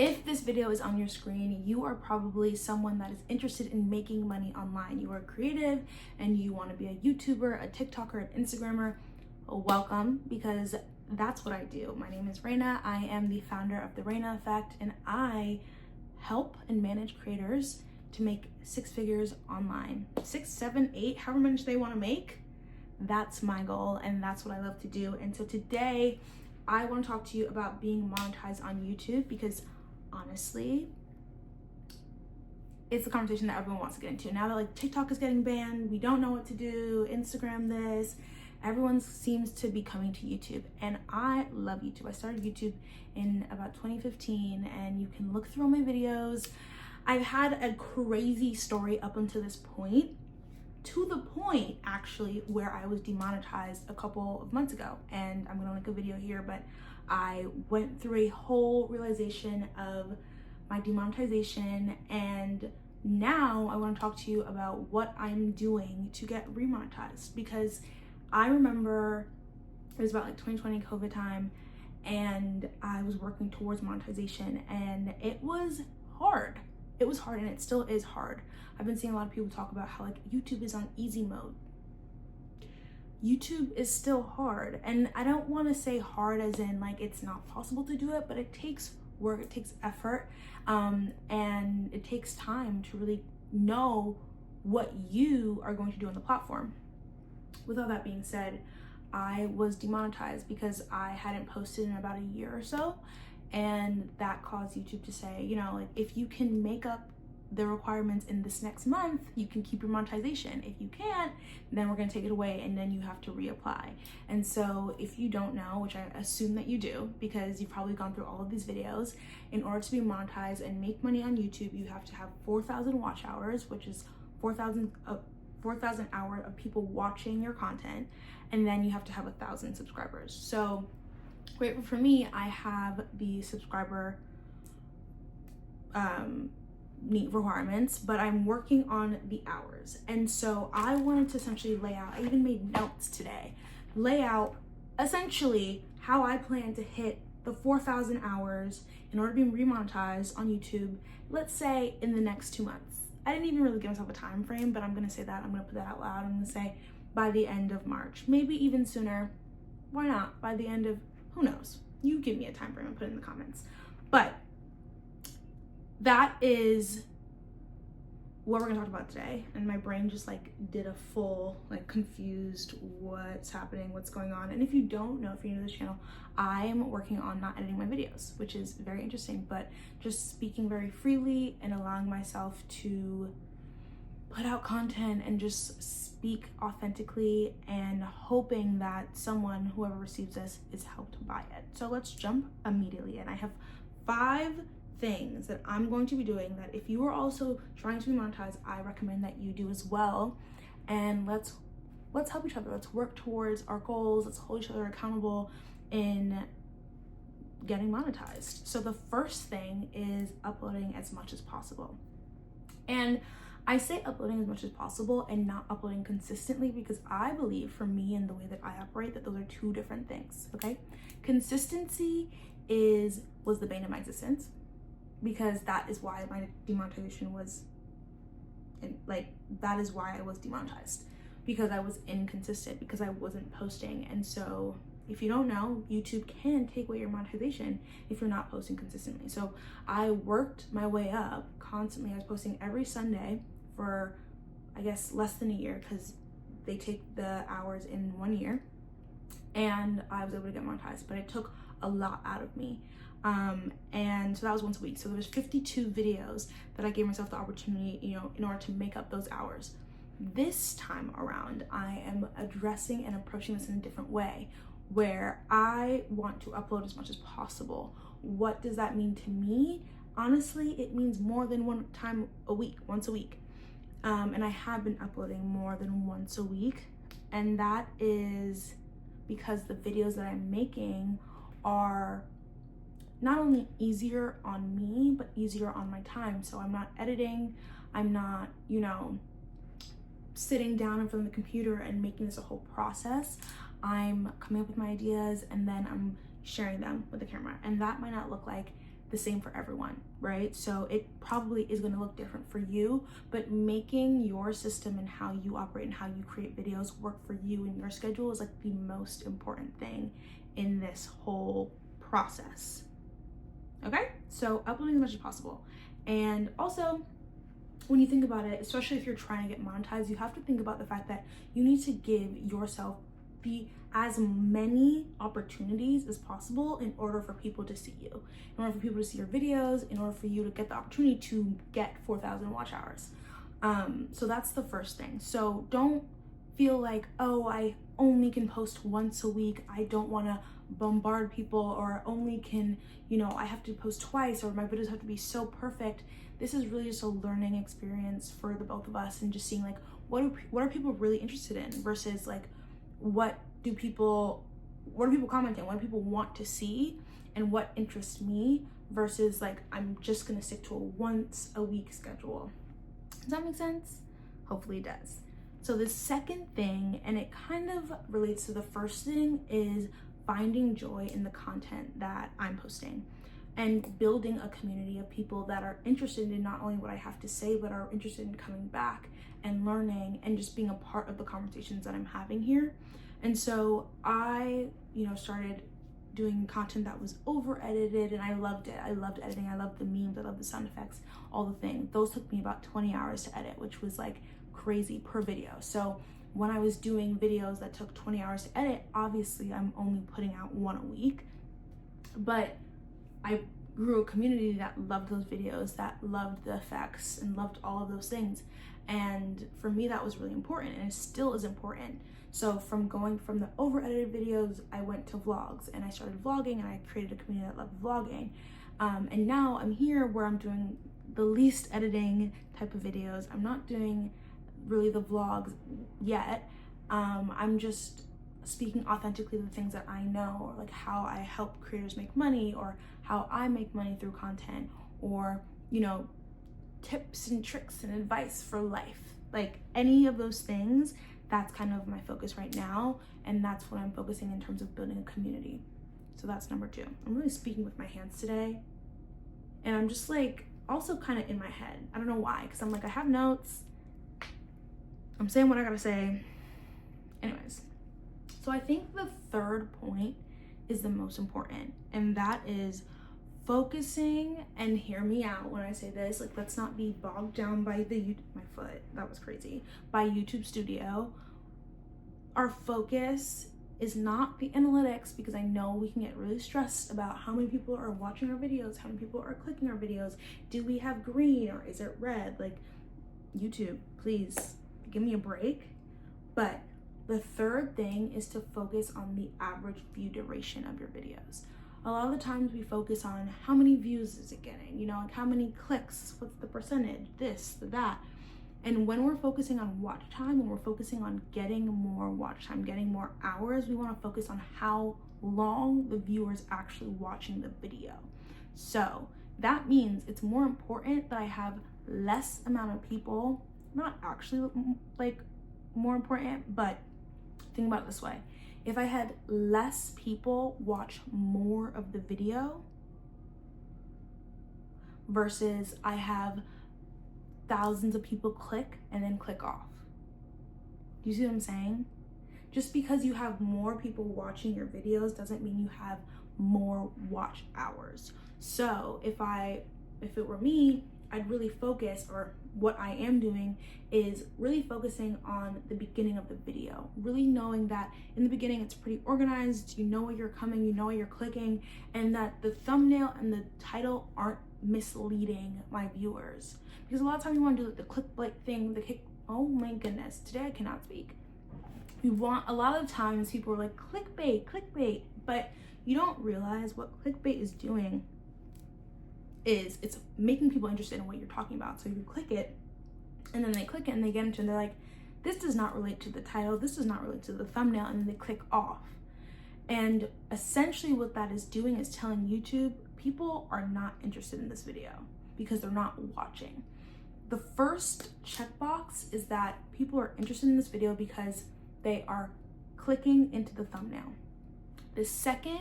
If this video is on your screen, you are probably someone that is interested in making money online. You are creative and you want to be a YouTuber, a TikToker, an Instagrammer. Welcome, because that's what I do. My name is RAENA. I am the founder of the RAENA Effect, and I help and manage creators to make six figures online. 6, 7, 8, however much they want to make. That's my goal, and that's what I love to do. And so today I want to talk to you about being monetized on YouTube, because honestly, it's a conversation that everyone wants to get into. Now that like TikTok is getting banned, we don't know what to do, Instagram this, everyone seems to be coming to YouTube. And I love YouTube. I started YouTube in about 2015, and you can look through all my videos. I've had a crazy story up until this point, to the point actually where I was demonetized a couple of months ago. And I'm gonna link a video here, but I went through a whole realization of my demonetization, and now I want to talk to you about what I'm doing to get remonetized. Because I remember it was about like 2020 COVID time, and I was working towards monetization, and it was hard. It was hard, and it still is hard. I've been seeing a lot of people talk about how like YouTube is on easy mode. YouTube is still hard, and I don't want to say hard as in like it's not possible to do it, but it takes work, it takes effort, and it takes time to really know what you are going to do on the platform. With all that being said, I was demonetized because I hadn't posted in about a year or so, and that caused YouTube to say, you know, like if you can make up the requirements in this next month, you can keep your monetization. If you can't, then we're gonna take it away, and then you have to reapply. And so if you don't know, which I assume that you do, because you've probably gone through all of these videos, in order to be monetized and make money on YouTube, you have to have 4,000 watch hours, which is 4,000 hours of people watching your content, and then you have to have 1,000 subscribers. So great for me, I have the subscriber neat requirements, but I'm working on the hours. And so I wanted to essentially lay out, I even made notes today, lay out essentially how I plan to hit the 4,000 hours in order to be remonetized on YouTube, let's say in the next 2 months. I didn't even really give myself a time frame, but I'm gonna say that, I'm gonna put that out loud. I'm gonna say by the end of March, maybe even sooner. Why not? By the end of, who knows? You give me a time frame and put it in the comments. But that is what we're gonna talk about today. And my brain just like did a full, like confused, what's happening, what's going on. And if you don't know, if you're new to this channel, I'm working on not editing my videos, which is very interesting, but just speaking very freely and allowing myself to put out content and just speak authentically, and hoping that someone, whoever receives this, is helped by it. So let's jump immediately. And I have 5 things that I'm going to be doing that if you are also trying to be monetized, I recommend that you do as well. And let's help each other. Let's work towards our goals. Let's hold each other accountable in getting monetized. So the first thing is uploading as much as possible. And I say uploading as much as possible and not uploading consistently, because I believe, for me and the way that I operate, that those are 2 different things, okay? Consistency was the bane of my existence, because that is why my demonetization was, that is why I was demonetized, because I was inconsistent, because I wasn't posting. And so if you don't know, YouTube can take away your monetization if you're not posting consistently. So I worked my way up constantly. I was posting every Sunday for, I guess, less than a year, because they take the hours in 1 year, and I was able to get monetized, but it took a lot out of me. And so that was once a week. So there was 52 videos that I gave myself the opportunity, you know, in order to make up those hours. This time around, I am addressing and approaching this in a different way, where I want to upload as much as possible. What does that mean to me? Honestly, it means more than once a week. And I have been uploading more than once a week. And that is because the videos that I'm making are not only easier on me, but easier on my time. So I'm not editing, I'm not, you know, sitting down in front of the computer and making this a whole process. I'm coming up with my ideas, and then I'm sharing them with the camera. And that might not look like the same for everyone, right? So it probably is going to look different for you, but making your system and how you operate and how you create videos work for you and your schedule is like the most important thing in this whole process. Okay, so uploading as much as possible. And also, when you think about it, especially if you're trying to get monetized, you have to think about the fact that you need to give yourself as many opportunities as possible in order for people to see you, in order for people to see your videos, in order for you to get the opportunity to get 4,000 watch hours. So that's the first thing. So don't feel like, oh, I only can post once a week, I don't want to bombard people, or only can, I have to post twice, or my videos have to be so perfect. This is really just a learning experience for the both of us, and just seeing like what are people really interested in versus like what are people commenting, what do people want to see, and what interests me, versus like I'm just gonna stick to a once a week schedule. Does that make sense? Hopefully it does. So the second thing, and it kind of relates to the first thing, is finding joy in the content that I'm posting and building a community of people that are interested in not only what I have to say, but are interested in coming back and learning and just being a part of the conversations that I'm having here. And so I, started doing content that was over edited, and I loved it. I loved editing. I loved the memes. I loved the sound effects, all the things. Those took me about 20 hours to edit, which was like crazy per video. So when I was doing videos that took 20 hours to edit, obviously I'm only putting out one a week, but I grew a community that loved those videos, that loved the effects and loved all of those things. And for me, that was really important, and it still is important. So from going from the over edited videos, I went to vlogs, and I started vlogging, and I created a community that loved vlogging. And now I'm here where I'm doing the least editing type of videos. I'm not doing really the vlogs yet. I'm just speaking authentically the things that I know, or like how I help creators make money, or how I make money through content, or tips and tricks and advice for life. Like any of those things, that's kind of my focus right now, and that's what I'm focusing in terms of building a community. So that's number 2. I'm really speaking with my hands today, and I'm just like also kind of in my head. I don't know why, because I'm like, I have notes, I'm saying what I gotta say. Anyways, so I think the third point is the most important, and that is focusing, and hear me out when I say this, like let's not be bogged down by my foot, that was crazy, by YouTube Studio. Our focus is not the analytics, because I know we can get really stressed about how many people are watching our videos, how many people are clicking our videos, do we have green or is it red? Like, YouTube, please give me a break. But the third thing is to focus on the average view duration of your videos. A lot of the times we focus on how many views is it getting, like how many clicks, what's the percentage, this, that. And when we're focusing on watch time, when we're focusing on getting more watch time, getting more hours, we want to focus on how long the viewer is actually watching the video. So that means it's more important that I have less amount of people, not actually like more important, but think about it this way. If I had less people watch more of the video versus I have thousands of people click and then click off. Do you see what I'm saying? Just because you have more people watching your videos doesn't mean you have more watch hours. So if it were me, I'd really focus, or what I am doing is really focusing on the beginning of the video, really knowing that in the beginning it's pretty organized, you know where you're coming, you know where you're clicking, and that the thumbnail and the title aren't misleading my viewers. Because a lot of times you want to do the clickbait thing, oh my goodness, today I cannot speak. A lot of times people are like, clickbait, but you don't realize what clickbait is doing is it's making people interested in what you're talking about. So you click it, and then they click it and they get into it, and they're like, this does not relate to the title, this does not relate to the thumbnail, and then they click off. And essentially what that is doing is telling YouTube people are not interested in this video because they're not watching. The first checkbox is that people are interested in this video because they are clicking into the thumbnail. The second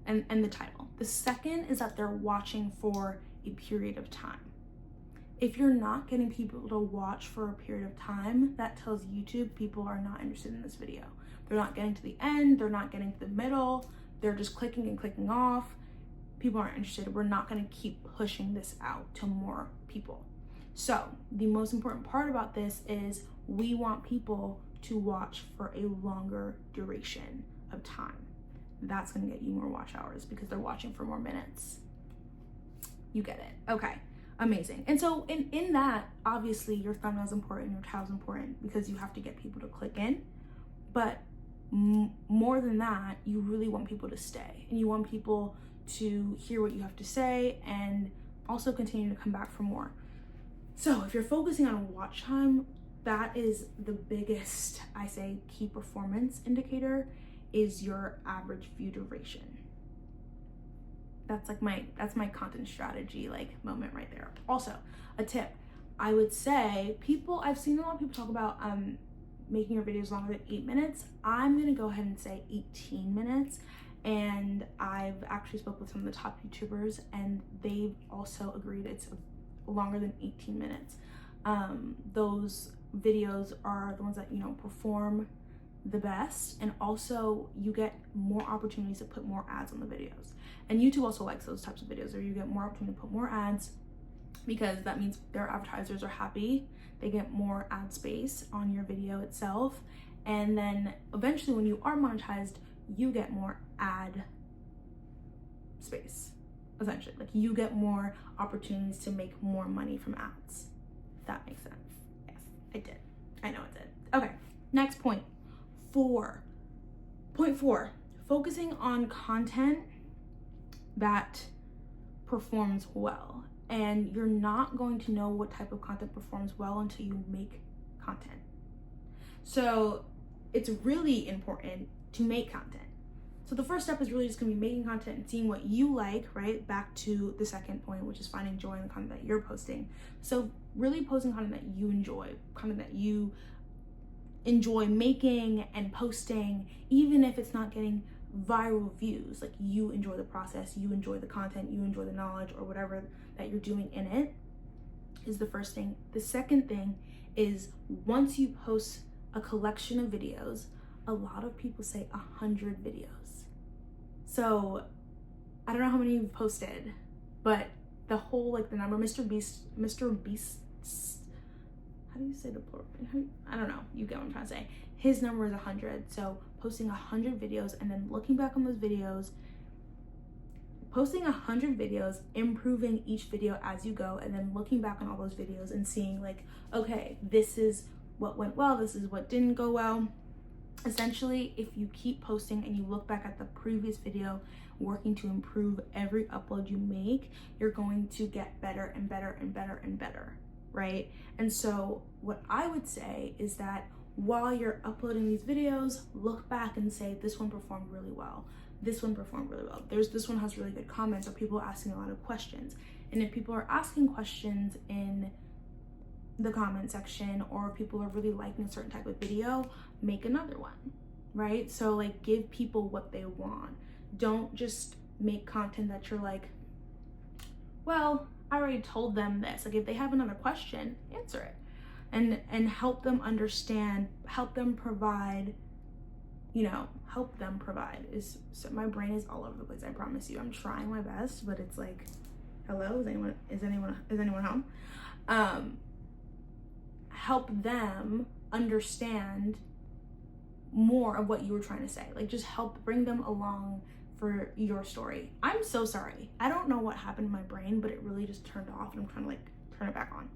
and the title. The second is that they're watching for a period of time. If you're not getting people to watch for a period of time, that tells YouTube people are not interested in this video. They're not getting to the end, they're not getting to the middle, they're just clicking and clicking off. People aren't interested. We're not gonna keep pushing this out to more people. So the most important part about this is we want people to watch for a longer duration of time. That's gonna get you more watch hours because they're watching for more minutes. You get it, okay. Amazing. And so in that, obviously your thumbnail is important, your title's important because you have to get people to click in. But more than that, you really want people to stay and you want people to hear what you have to say and also continue to come back for more. So if you're focusing on watch time, that is the biggest, I say, key performance indicator is your average view duration. That's my content strategy moment right there. Also, a tip, I would say I've seen a lot of people talk about making your videos longer than 8 minutes. I'm gonna go ahead and say 18 minutes. And I've actually spoke with some of the top YouTubers and they've also agreed it's longer than 18 minutes. Those videos are the ones that, perform the best, and also you get more opportunities to put more ads on the videos. And YouTube also likes those types of videos where you get more opportunity to put more ads because that means their advertisers are happy. They get more ad space on your video itself. And then eventually when you are monetized, you get more ad space, essentially. You get more opportunities to make more money from ads. If that makes sense. Yes, it did. I know it did. Okay, next point. 4. Point 4, focusing on content that performs well. And you're not going to know what type of content performs well until you make content. So it's really important to make content. So the first step is really just gonna be making content and seeing what you like, right? Back to the second point, which is finding joy in the content that you're posting. So really posting content that you enjoy, content that you enjoy making and posting, even if it's not getting viral views. You enjoy the process, you enjoy the content, you enjoy the knowledge or whatever that you're doing in it is the first thing. The second thing is once you post a collection of videos, a lot of people say 100 videos. So I don't know how many you've posted, but the whole the number, Mr. Beast, how do you say the plural? I don't know, you get what I'm trying to say. His number is 100. So posting 100 videos and then looking back on those videos, posting 100 videos, improving each video as you go, and then looking back on all those videos and seeing okay, this is what went well, this is what didn't go well. Essentially, if you keep posting and you look back at the previous video, working to improve every upload you make, you're going to get better and better and better and better, right? And so what I would say is that while you're uploading these videos, look back and say, this one performed really well. This one performed really well. This one has really good comments, or people asking a lot of questions. And if people are asking questions in the comment section, or people are really liking a certain type of video, make another one, right? So give people what they want. Don't just make content that you're well, I already told them this. If they have another question, answer it. And help them understand, help them provide so my brain is all over the place, I promise you. I'm trying my best, but it's hello, is anyone home? Help them understand more of what you were trying to say. Just help bring them along for your story. I'm so sorry. I don't know what happened in my brain, but it really just turned off and I'm trying to turn it back on.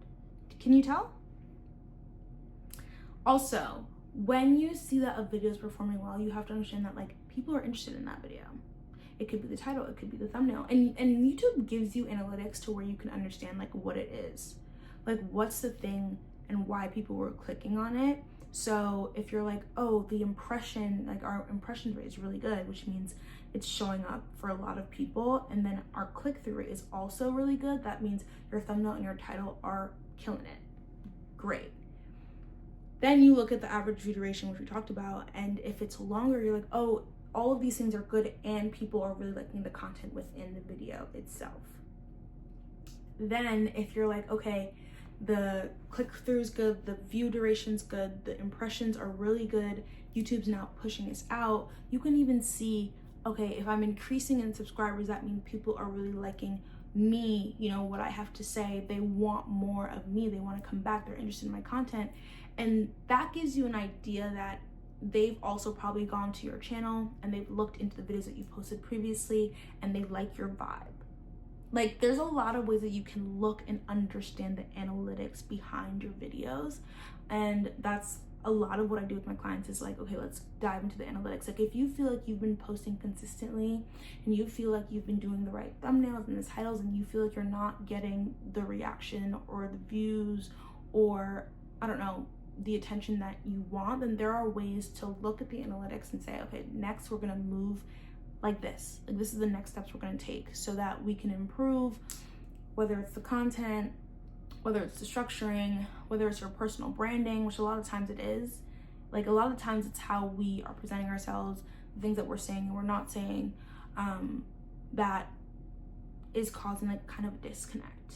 Can you tell? Also, when you see that a video is performing well, you have to understand that people are interested in that video. It could be the title, it could be the thumbnail. And YouTube gives you analytics to where you can understand what it is. What's the thing and why people were clicking on it. So if you're oh, the impression, our impression rate is really good, which means it's showing up for a lot of people, and then our click-through rate is also really good, that means your thumbnail and your title are killing it. Great. Then you look at the average view duration, which we talked about, and if it's longer, you're oh, all of these things are good and people are really liking the content within the video itself. Then if you're like, okay, the click-through is good, the view duration's good, the impressions are really good, YouTube's now pushing this out, you can even see, okay, if I'm increasing in subscribers, that means people are really liking me, you know, what I have to say. They want more of me, they want to come back, they're interested in my content. And that gives you an idea that they've also probably gone to your channel and they've looked into the videos that you posted previously and they like your vibe. Like, there's a lot of ways that you can look and understand the analytics behind your videos. And that's a lot of what I do with my clients is like, okay, let's dive into the analytics. Like, if you feel like you've been posting consistently and you feel like you've been doing the right thumbnails and the titles and you feel like you're not getting the reaction or the views or, I don't know, the attention that you want, then there are ways to look at the analytics and say, okay, next we're gonna move like this. Like, this is the next steps we're gonna take so that we can improve, whether it's the content, whether it's the structuring, whether it's your personal branding, which a lot of times it is. Like, a lot of times it's how we are presenting ourselves, the things that we're saying and we're not saying, that is causing like kind of a disconnect.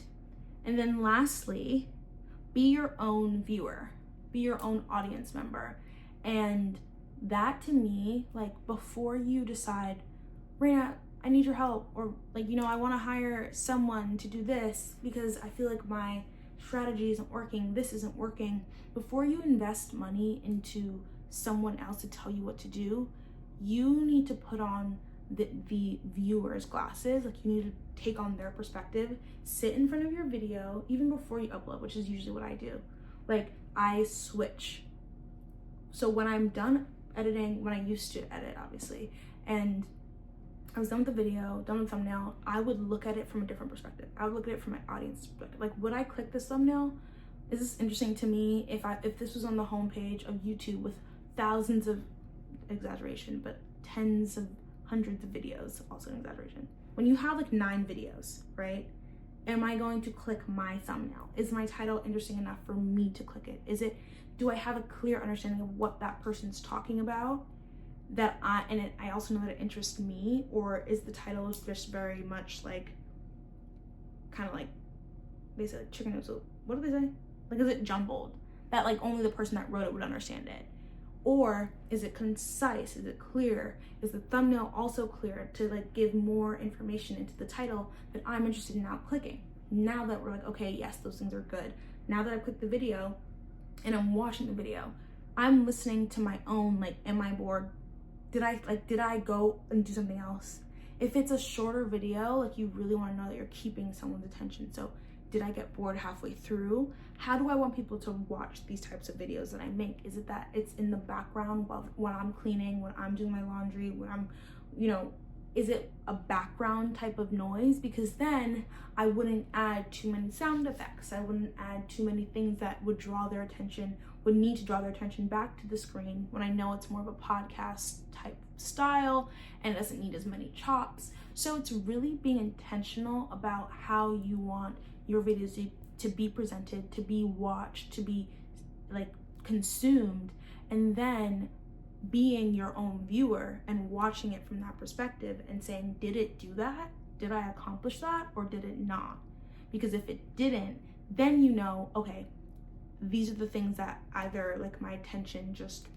And then lastly, be your own viewer, be your own audience member. And that, to me, like, before you decide, RAENA, I need your help, or like, you know, I want to hire someone to do this because I feel like my strategy isn't working, this isn't working, before you invest money into someone else to tell you what to do, you need to put on the viewer's glasses. Like, you need to take on their perspective, sit in front of your video even before you upload, which is usually what I do. Like, I switch. So when I'm done editing, when I used to edit, obviously, and I was done with the video, done with the thumbnail, I would look at it from a different perspective. I would look at it from my audience perspective. Like, would I click this thumbnail? Is this interesting to me? If this was on the homepage of YouTube with thousands of, exaggeration, but tens of hundreds of videos, also an exaggeration. When you have like 9 videos, right? Am I going to click my thumbnail? Is my title interesting enough for me to click it? Do I have a clear understanding of what that person's talking about? I also know that it interests me, or is the title just very much like, kind of like, they say like chicken noodle, what do they say? Like, is it jumbled? That like only the person that wrote it would understand it? Or is it concise? Is it clear? Is the thumbnail also clear to like give more information into the title that I'm interested in now clicking? Now that we're like, okay, yes, those things are good. Now that I clicked the video and I'm watching the video, I'm listening to my own, like, am I bored? Did I go and do something else? If it's a shorter video, like, you really want to know that you're keeping someone's attention. So did I get bored halfway through? How do I want people to watch these types of videos that I make? Is it that it's in the background when I'm cleaning, when I'm doing my laundry, when I'm, you know, is it a background type of noise? Because then I wouldn't add too many sound effects. I wouldn't add too many things that would draw their attention, would need to draw their attention back to the screen when I know it's more of a podcast type style and it doesn't need as many chops. So it's really being intentional about how you want your videos to be presented, to be watched, to be like consumed, and then being your own viewer and watching it from that perspective and saying, did it do that? Did I accomplish that, or did it not? Because if it didn't, then you know, okay, these are the things that either like my attention just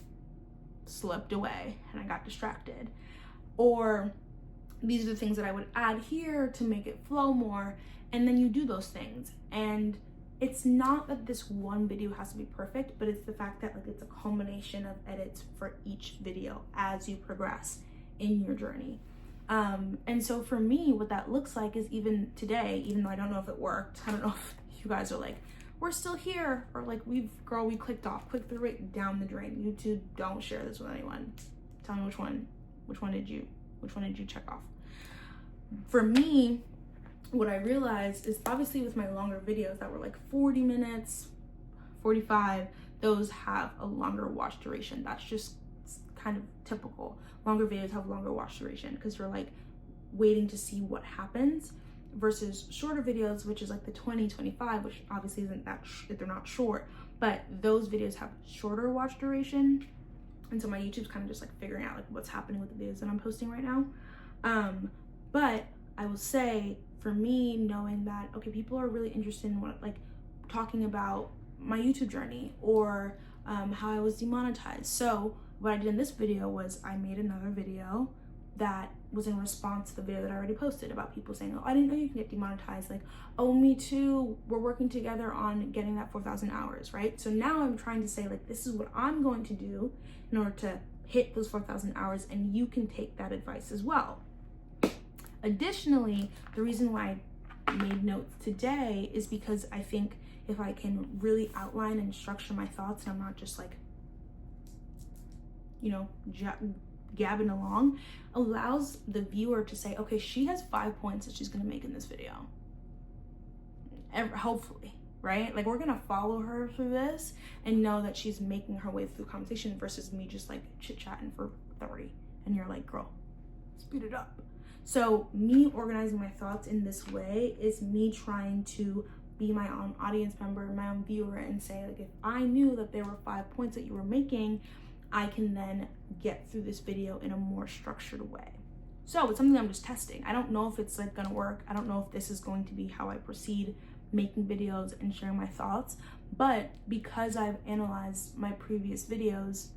slipped away and I got distracted, or these are the things that I would add here to make it flow more. And then you do those things. And it's not that this one video has to be perfect, but it's the fact that like it's a combination of edits for each video as you progress in your journey. And so for me, what that looks like is, even today, even though I don't know if it worked, I don't know if you guys are like, we're still here, or like, we clicked off, click through it down the drain. YouTube, don't share this with anyone. Tell me which one did you check off? For me, what I realized is, obviously with my longer videos that were like 40 minutes, 45, those have a longer watch duration. That's just kind of typical. Longer videos have longer watch duration because you're like waiting to see what happens, versus shorter videos, which is like the 20, 25, which obviously isn't that, they're not short, but those videos have shorter watch duration. And so my YouTube's kind of just like figuring out like what's happening with the videos that I'm posting right now. But I will say, for me, knowing that, okay, people are really interested in what, like, talking about my YouTube journey or how I was demonetized. So what I did in this video was I made another video that was in response to the video that I already posted about people saying, oh, I didn't know you can get demonetized. Like, oh, me too. We're working together on getting that 4,000 hours, right? So now I'm trying to say, like, this is what I'm going to do in order to hit those 4,000 hours, and you can take that advice as well. Additionally, the reason why I made notes today is because I think if I can really outline and structure my thoughts, and I'm not just like, you know, gabbing along, allows the viewer to say, okay, she has 5 points that she's gonna make in this video. Hopefully, right? Like, we're gonna follow her through this and know that she's making her way through the conversation versus me just like chit-chatting for 30 and you're like, girl, speed it up. So me organizing my thoughts in this way is me trying to be my own audience member, my own viewer, and say, like, if I knew that there were 5 points that you were making, I can then get through this video in a more structured way. So it's something I'm just testing. I don't know if it's like gonna work. I don't know if this is going to be how I proceed making videos and sharing my thoughts, but because I've analyzed my previous videos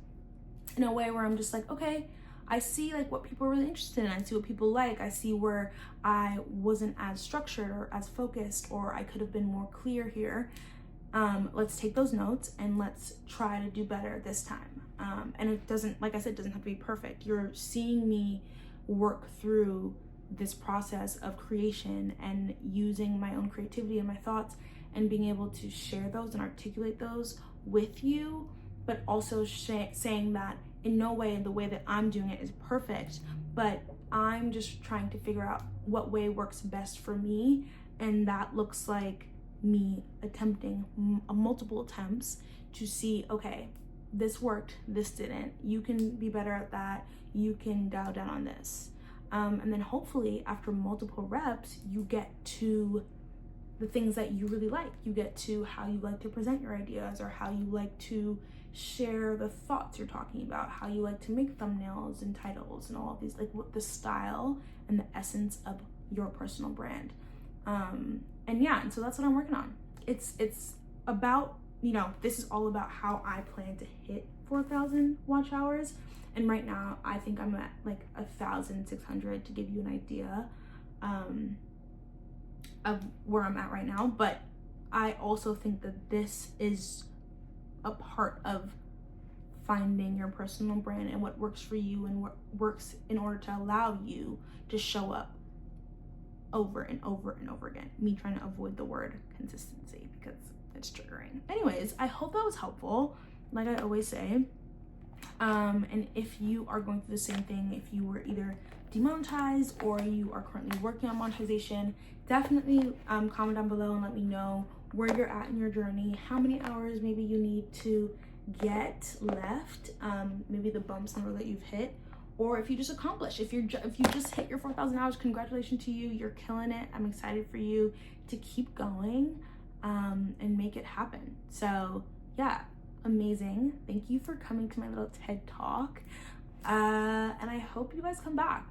in a way where I'm just like, okay, I see like what people are really interested in. I see what people like. I see where I wasn't as structured or as focused, or I could have been more clear here. Let's take those notes and let's try to do better this time. And it doesn't, like I said, it doesn't have to be perfect. You're seeing me work through this process of creation and using my own creativity and my thoughts and being able to share those and articulate those with you, but also saying that in no way the way that I'm doing it is perfect, but I'm just trying to figure out what way works best for me. And that looks like me attempting multiple attempts to see, okay, this worked, this didn't. You can be better at that. You can dial down on this. And then hopefully after multiple reps, you get to the things that you really like. You get to how you like to present your ideas, or how you like to share the thoughts you're talking about, how you like to make thumbnails and titles and all of these, like what the style and the essence of your personal brand. And yeah, and so that's what I'm working on. It's about, you know, this is all about how I plan to hit 4,000 watch hours. And right now I think I'm at like 1,600 to give you an idea of where I'm at right now. But I also think that this is a part of finding your personal brand and what works for you and what works in order to allow you to show up over and over and over again. Me trying to avoid the word consistency because it's triggering. Anyways, I hope that was helpful, like I always say. And if you are going through the same thing, if you were either demonetized or you are currently working on monetization, definitely comment down below and let me know where you're at in your journey, how many hours maybe you need to get left, maybe the bumps in the road that you've hit, or if you just accomplished, if you just hit your 4,000 hours, congratulations to you, you're killing it. I'm excited for you to keep going and make it happen. So yeah, amazing. Thank you for coming to my little TED Talk, and I hope you guys come back.